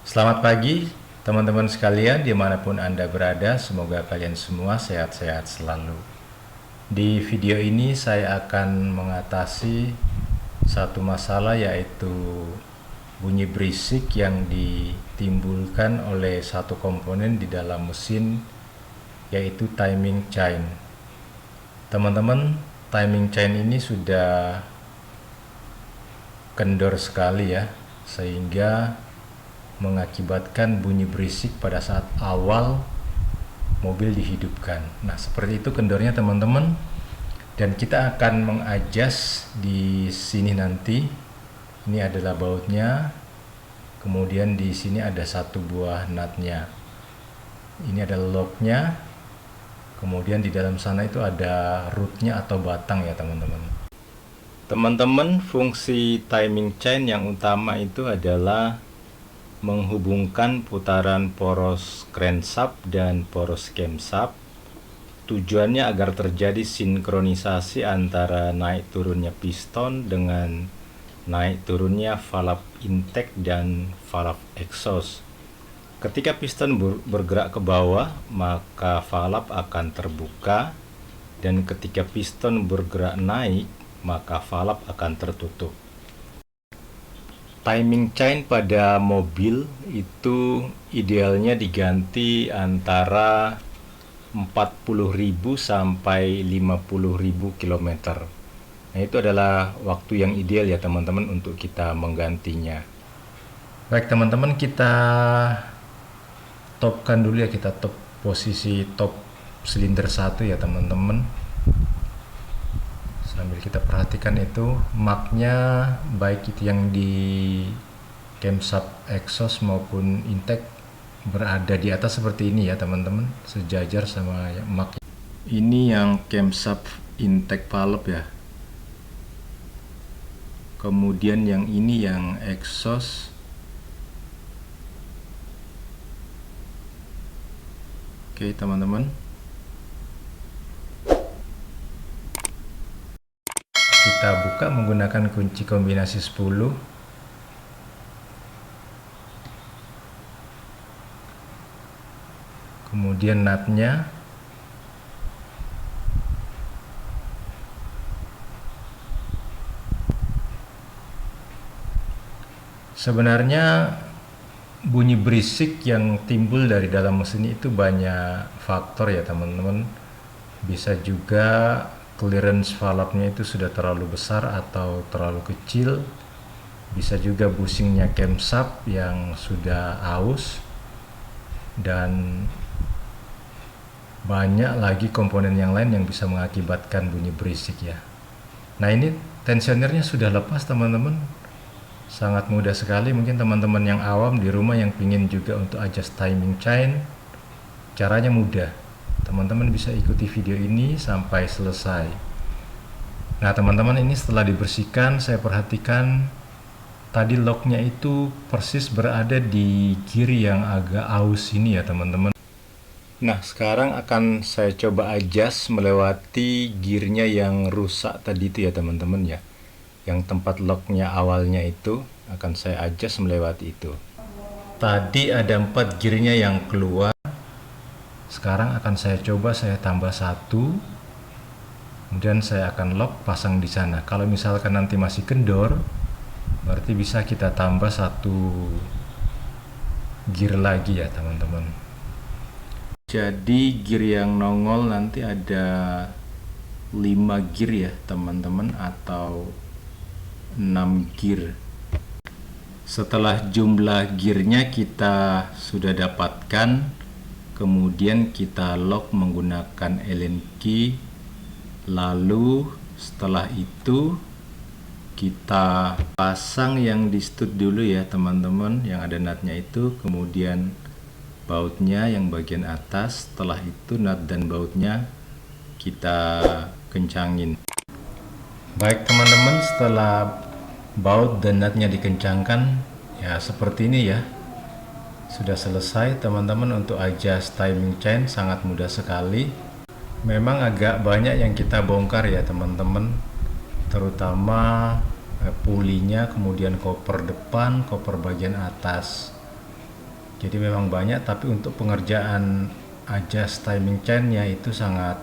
Selamat pagi teman-teman sekalian dimanapun Anda berada, semoga kalian semua sehat-sehat selalu. Di video ini saya akan mengatasi satu masalah, yaitu bunyi berisik yang ditimbulkan oleh satu komponen di dalam mesin, yaitu timing chain. Teman-teman, timing chain ini sudah kendor sekali ya, sehingga mengakibatkan bunyi berisik pada saat awal mobil dihidupkan. Nah, seperti itu kendornya teman-teman. Dan kita akan mengadjust di sini nanti. Ini adalah bautnya. Kemudian di sini ada satu buah nutnya. Ini adalah locknya. Kemudian di dalam sana itu ada rootnya atau batang ya teman-teman. Teman-teman, fungsi timing chain yang utama itu adalah menghubungkan putaran poros crankshaft dan poros camshaft. Tujuannya agar terjadi sinkronisasi antara naik turunnya piston dengan naik turunnya valve intake dan valve exhaust. Ketika piston bergerak ke bawah, maka valve akan terbuka, dan ketika piston bergerak naik, maka valve akan tertutup. Timing chain pada mobil itu idealnya diganti antara 40.000 sampai 50.000 km. Nah, itu adalah waktu yang ideal ya teman-teman untuk kita menggantinya. Baik teman-teman, kita topkan dulu ya, kita top posisi top silinder 1 ya teman-teman. Sambil kita perhatikan itu marknya, baik itu yang di camshaft exhaust maupun intake, berada di atas seperti ini ya teman-teman, sejajar sama mark. Ini yang camshaft intake valve ya. Kemudian yang ini yang exhaust. Oke teman-teman, kita buka menggunakan kunci kombinasi 10. Kemudian nutnya. Sebenarnya bunyi berisik yang timbul dari dalam mesin itu banyak faktor ya teman-teman. Bisa juga clearance valve-nya itu sudah terlalu besar atau terlalu kecil. Bisa juga bushingnya camshaft yang sudah aus. Dan banyak lagi komponen yang lain yang bisa mengakibatkan bunyi berisik ya. Nah, ini tensionernya sudah lepas teman-teman. Sangat mudah sekali. Mungkin teman-teman yang awam di rumah yang pingin juga untuk adjust timing chain, caranya mudah. Teman-teman bisa ikuti video ini sampai selesai. Nah teman-teman, ini setelah dibersihkan, saya perhatikan tadi locknya itu persis berada di gear yang agak aus ini ya teman-teman. Nah sekarang akan saya coba adjust melewati gearnya yang rusak tadi itu ya teman-teman ya. Yang tempat locknya awalnya itu akan saya adjust melewati itu. Tadi ada 4 gearnya yang keluar. Sekarang akan saya coba saya tambah 1, kemudian saya akan lock pasang di sana. Kalau misalkan nanti masih kendor, berarti bisa kita tambah 1 gear lagi ya teman-teman. Jadi gear yang nongol nanti ada 5 gear ya teman-teman, atau 6 gear. Setelah jumlah gearnya kita sudah dapatkan, kemudian kita lock menggunakan Allen key. Lalu setelah itu kita pasang yang di stud dulu ya teman-teman, yang ada nutnya itu, kemudian bautnya yang bagian atas. Setelah itu nut dan bautnya kita kencangin. Baik teman-teman, setelah baut dan nutnya dikencangkan ya seperti ini ya, sudah selesai teman-teman untuk adjust timing chain. Sangat mudah sekali. Memang agak banyak yang kita bongkar ya teman-teman, terutama pulinya, kemudian koper depan, koper bagian atas. Jadi memang banyak, tapi untuk pengerjaan adjust timing chain-nya itu sangat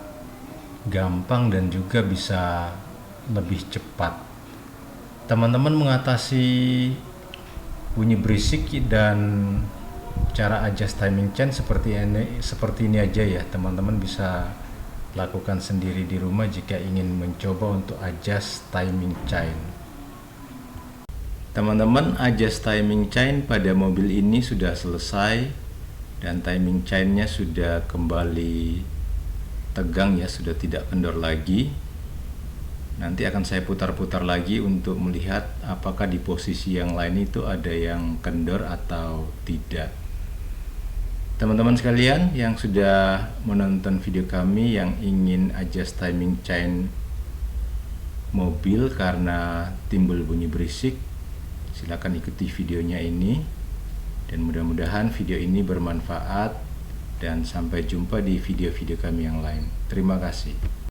gampang dan juga bisa lebih cepat. Teman-teman mengatasi bunyi berisik dan cara adjust timing chain seperti ini aja ya. Teman-teman bisa lakukan sendiri di rumah jika ingin mencoba untuk adjust timing chain. Teman-teman, adjust timing chain pada mobil ini sudah selesai dan timing chainnya sudah kembali tegang ya, sudah tidak kendor lagi. Nanti akan saya putar-putar lagi untuk melihat apakah di posisi yang lain itu ada yang kendor atau tidak. Teman-teman sekalian yang sudah menonton video kami yang ingin adjust timing chain mobil karena timbul bunyi berisik, silakan ikuti videonya ini, dan mudah-mudahan video ini bermanfaat, dan sampai jumpa di video-video kami yang lain. Terima kasih.